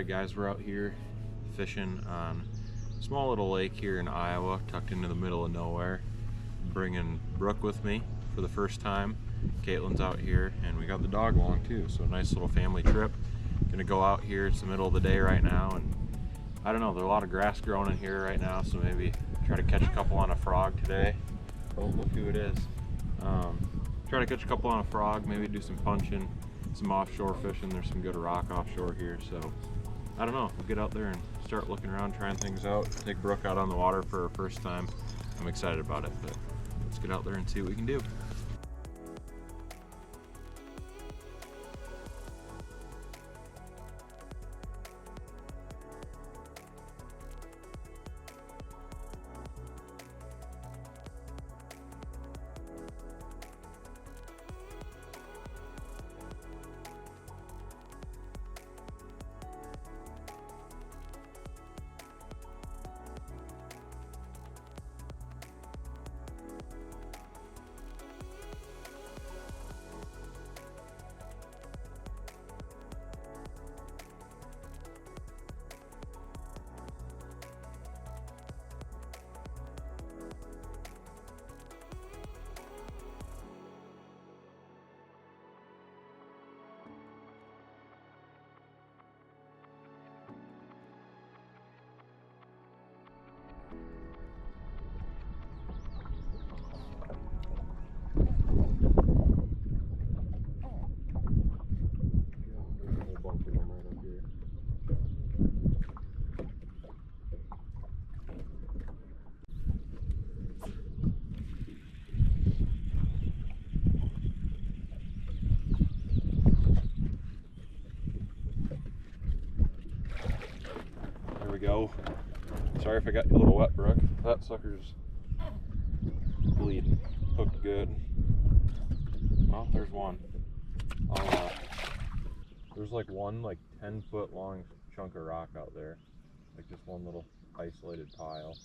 Alright guys, we're out here fishing on a small little lake here in Iowa, tucked into the middle of nowhere. I'm bringing Brooke with me for the first time. Caitlin's out here, and we got the dog along too, so a nice little family trip. Gonna go out here, it's the middle of the day right now, and I don't know, there's a lot of grass growing in here right now, so maybe try to catch a couple on a frog today. Oh, look who it is. Try to catch a couple on a frog, maybe do some punching, some offshore fishing. There's some good rock offshore here, so I don't know, we'll get out there and start looking around, trying things out, take Brooke out on the water for her first time. I'm excited about it, but let's get out there and see what we can do. Go. Sorry if I got you a little wet, Brooke. That sucker's bleeding. Hooked good. Well, there's one. There's like one 10-foot long chunk of rock out there. Like just one little isolated pile.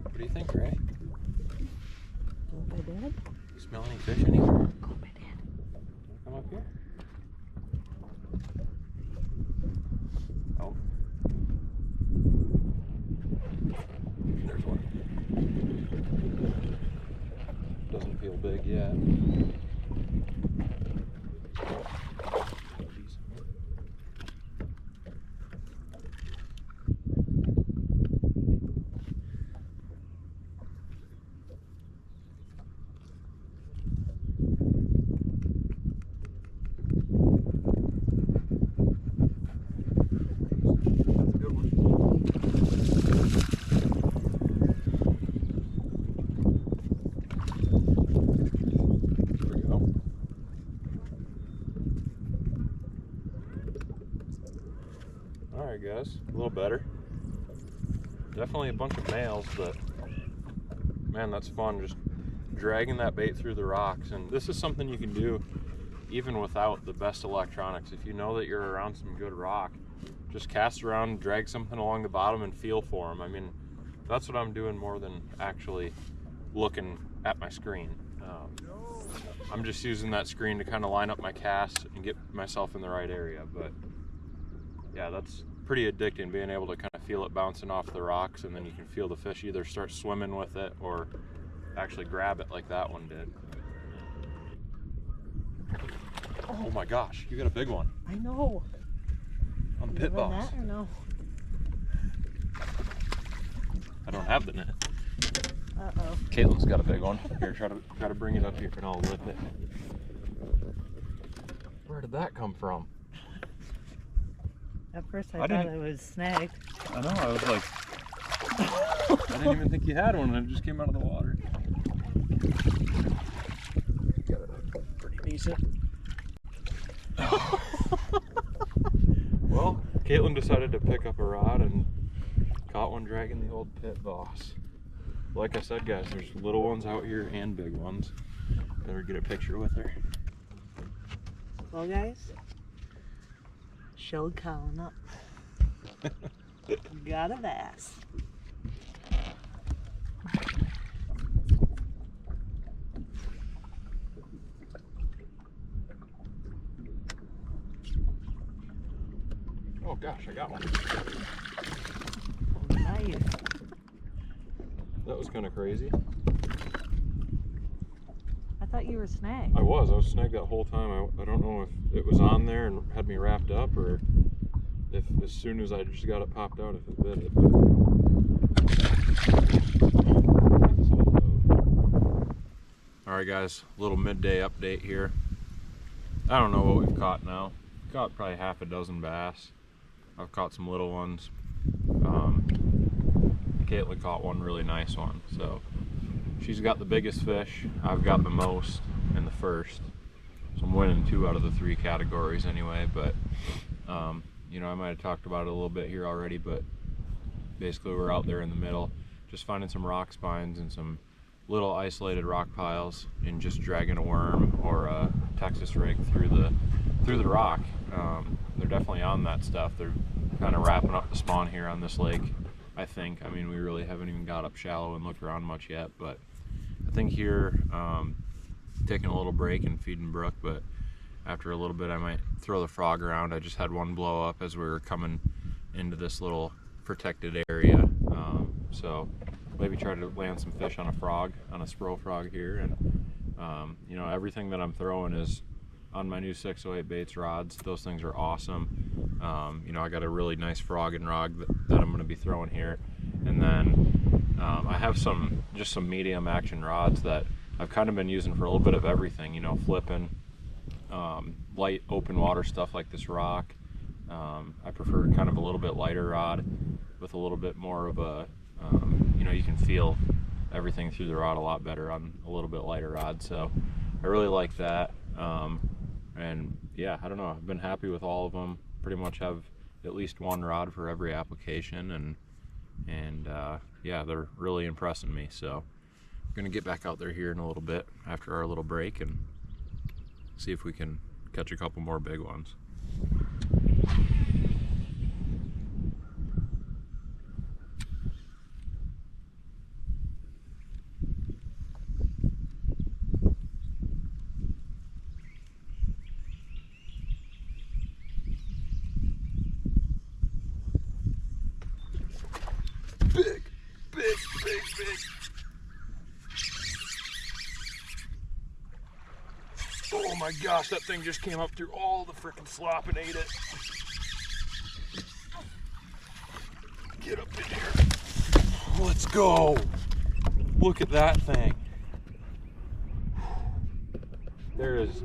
What do you think, Ray? Dad? You smell any fish anywhere? Go by Dad. Wanna come up here? Oh. There's one. Doesn't feel big yet. Alright guys, a little better. Definitely a bunch of males, but man, that's fun, just dragging that bait through the rocks. And this is something you can do even without the best electronics. If you know that you're around some good rock, just cast around, drag something along the bottom and feel for them. I mean, that's what I'm doing more than actually looking at my screen. I'm just using that screen to kind of line up my cast and get myself in the right area. But yeah, that's pretty addicting, being able to kind of feel it bouncing off the rocks, and then you can feel the fish either start swimming with it or actually grab it like that one did. Oh my gosh, you got a big one. I know. On the pit boss. That or no? I don't have the net. Uh-oh. Caitlin's got a big one. Here, try to bring it up here and I'll lip it. Where did that come from? At first I thought it was snagged. I know, I was like, I didn't even think you had one, and it just came out of the water. Got it pretty decent. Well, Caitlin decided to pick up a rod and caught one dragging the old pit boss. Like I said, guys, there's little ones out here and big ones. Better get a picture with her. Well, guys, showed Collin up. Got a bass. gosh, I got one. Nice. That was kind of crazy. I thought you were snagged. I was snagged that whole time. I don't know if it was on there and had me wrapped up, or if as soon as I just got it popped out, if it bit it. But... Alright guys, little midday update here. I don't know what we've caught now. Caught probably half a dozen bass. I've caught some little ones. Caitlin caught one really nice one. So she's got the biggest fish. I've got the most in the first. So I'm winning 2 out of the 3 categories anyway. But you know, I might have talked about it a little bit here already, but basically we're out there in the middle, just finding some rock spines and some little isolated rock piles, and just dragging a worm or a Texas rig through the rock. They're definitely on that stuff. They're kind of wrapping up the spawn here on this lake, I think. I mean, we really haven't even got up shallow and looked around much yet, but I think here, taking a little break and feeding Brooke, but after a little bit I might throw the frog around. I just had one blow up as we were coming into this little protected area, so maybe try to land some fish on a frog, on a spro frog here. And you know, everything that I'm throwing is on my new 608 baits rods. Those things are awesome. You know, I got a really nice frog and rod that I'm going to be throwing here, and then I have some medium action rods that I've kind of been using for a little bit of everything. You know, flipping, light open water stuff like this rock. I prefer kind of a little bit lighter rod with a little bit more of a you know, you can feel everything through the rod a lot better on a little bit lighter rod, so I really like that. And yeah, I don't know, I've been happy with all of them. Pretty much have at least one rod for every application, and yeah, they're really impressing me. So we're gonna get back out there here in a little bit after our little break and see if we can catch a couple more big ones. Big. Oh my gosh, that thing just came up through all the frickin' slop and ate it. Get up in here. Let's go. Look at that thing. There is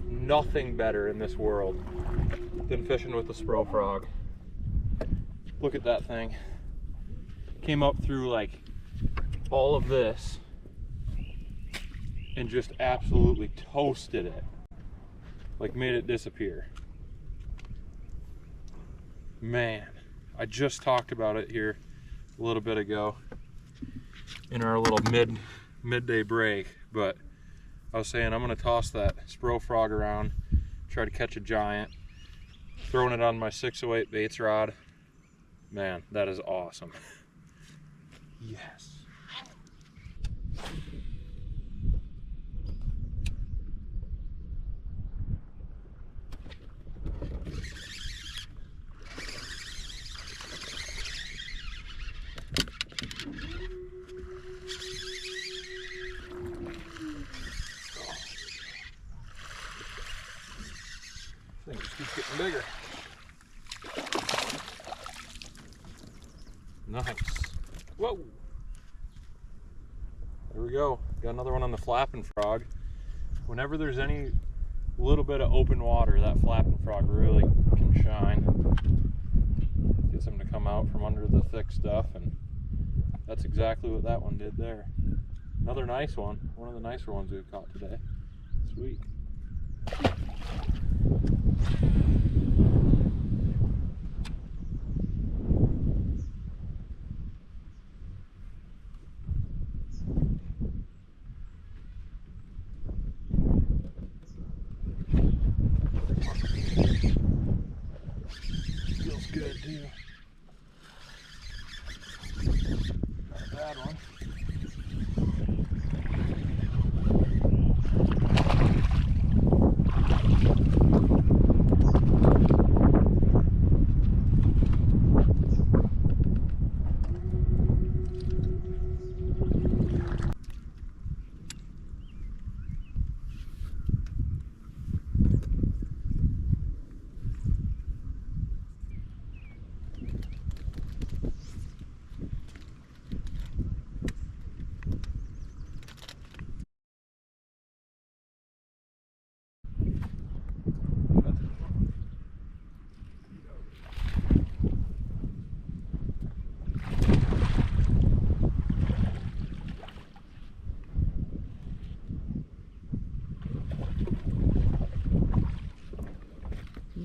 nothing better in this world than fishing with the spro frog. Look at that thing. Came up through like all of this and just absolutely toasted it, like made it disappear. Man, I just talked about it here a little bit ago in our little midday break, but I was saying I'm gonna toss that spro frog around, try to catch a giant, throwing it on my 608 baits rod. Man, that is awesome. Yes. Thing just keeps getting bigger. Nice. Whoa. There we go. Got another one on the flapping frog. Whenever there's any little bit of open water, that flapping frog really can shine. Gets them to come out from under the thick stuff, and that's exactly what that one did there. Another nice one. One of the nicer ones we've caught today. Sweet. Feels good too. Not a bad one.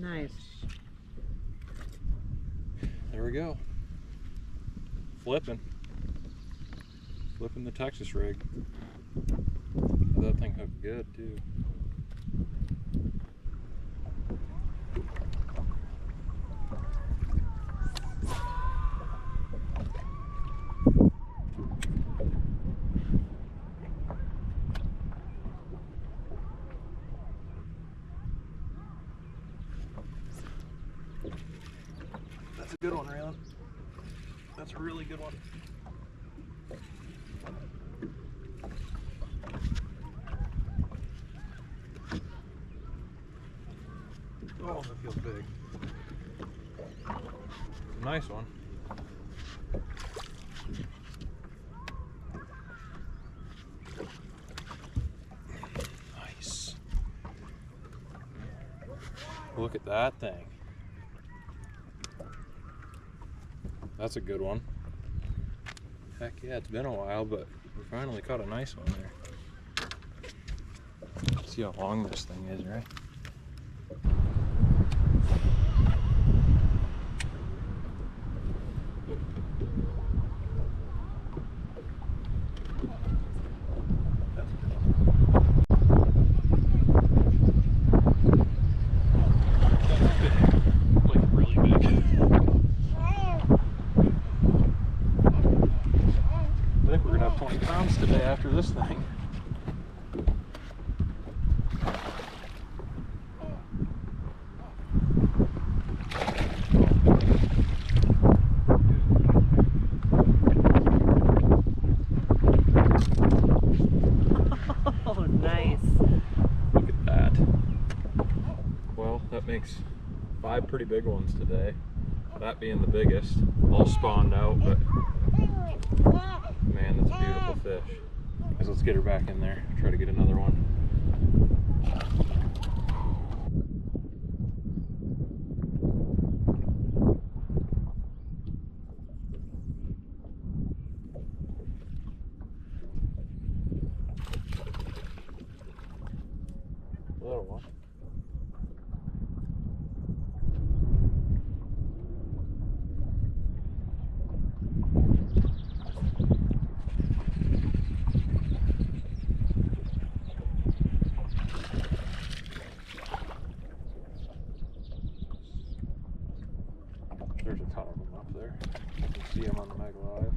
Nice. There we go. Flipping the Texas rig. That thing hooked good too. That's a good one, Raylan. That's a really good one. Oh, that feels big. Nice one. Nice. Look at that thing. That's a good one. Heck yeah, it's been a while, but we finally caught a nice one there. See how long this thing is, right? I think we're gonna have 20 pounds today after this thing. Oh, nice. Look at that. Well, that makes 5 pretty big ones today. That being the biggest. All spawned out, but man, that's a beautiful fish. Guys, let's get her back in there. Try to get another one. Little one. There's a ton of them up there. You can see them on the Meg Live.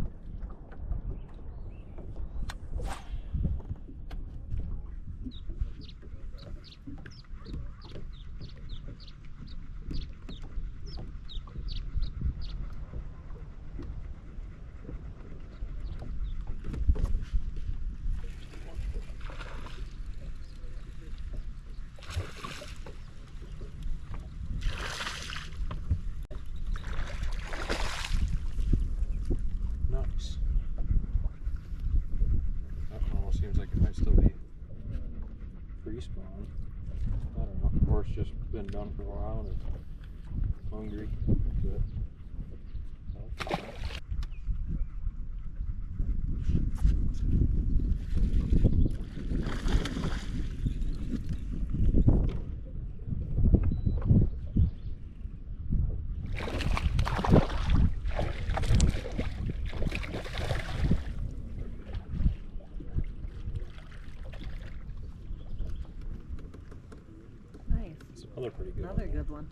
Nice. That one almost seems like it might still be pre-spawn. I don't know. Or it's just been done for a while and it's hungry. Nice. It's another pretty good Another one. good one.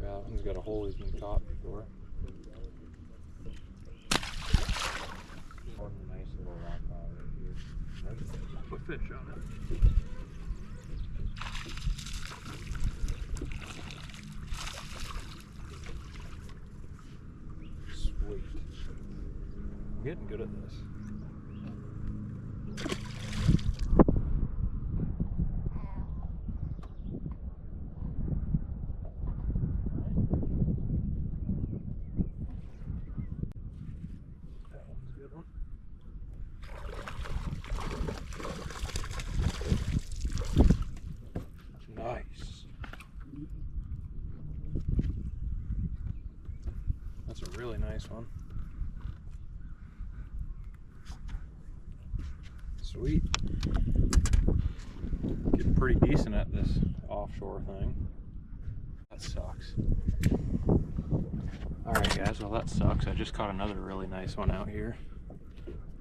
Yeah, that one's got a hole he's been caught before. One nice little rock pile right here. Put fish on it. Sweet. I'm getting good at this. That one's a good one. Nice. That's a really nice one. Sweet. Getting pretty decent at this offshore thing. That sucks. Alright guys, well that sucks. I just caught another really nice one out here.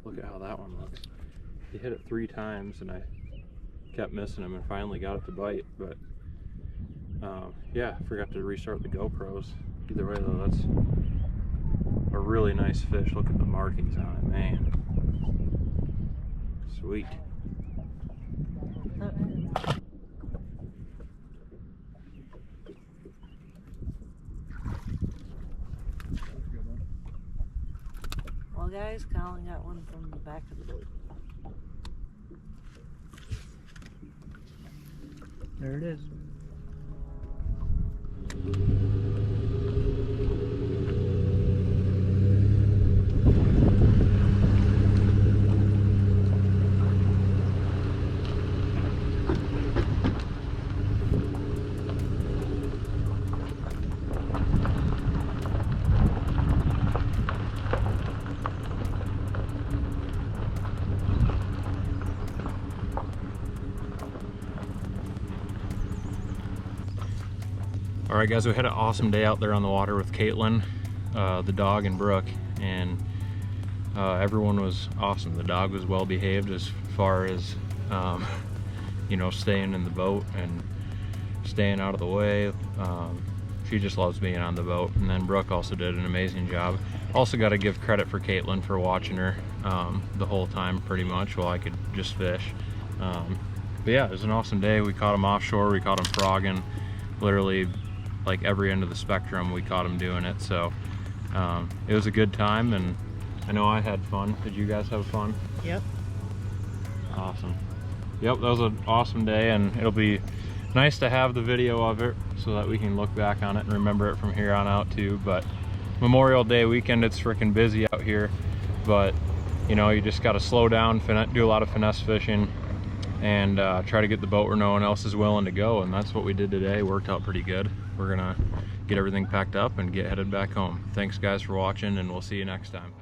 Look at how that one looks. He hit it 3 times and I kept missing him and finally got it to bite, but yeah, forgot to restart the GoPros. Either way though, that's a really nice fish. Look at the markings on it, man. Sweet. Well guys, Collin got one from the back of the boat. There it is. All right guys, we had an awesome day out there on the water with Caitlin, the dog, and Brooke, and everyone was awesome. The dog was well behaved as far as you know, staying in the boat and staying out of the way. She just loves being on the boat. And then Brooke also did an amazing job. Also got to give credit for Caitlin for watching her the whole time pretty much while I could just fish. But yeah, it was an awesome day. We caught them offshore, we caught them frogging, literally like every end of the spectrum we caught them doing it. So it was a good time, and I know I had fun. Did you guys have fun? Yep. Awesome. Yep, that was an awesome day, and it'll be nice to have the video of it so that we can look back on it and remember it from here on out too. But Memorial Day weekend, it's freaking busy out here, but you know, you just got to slow down, do a lot of finesse fishing, and try to get the boat where no one else is willing to go. And that's what we did today. Worked out pretty good. We're gonna get everything packed up and get headed back home. Thanks guys for watching, and we'll see you next time.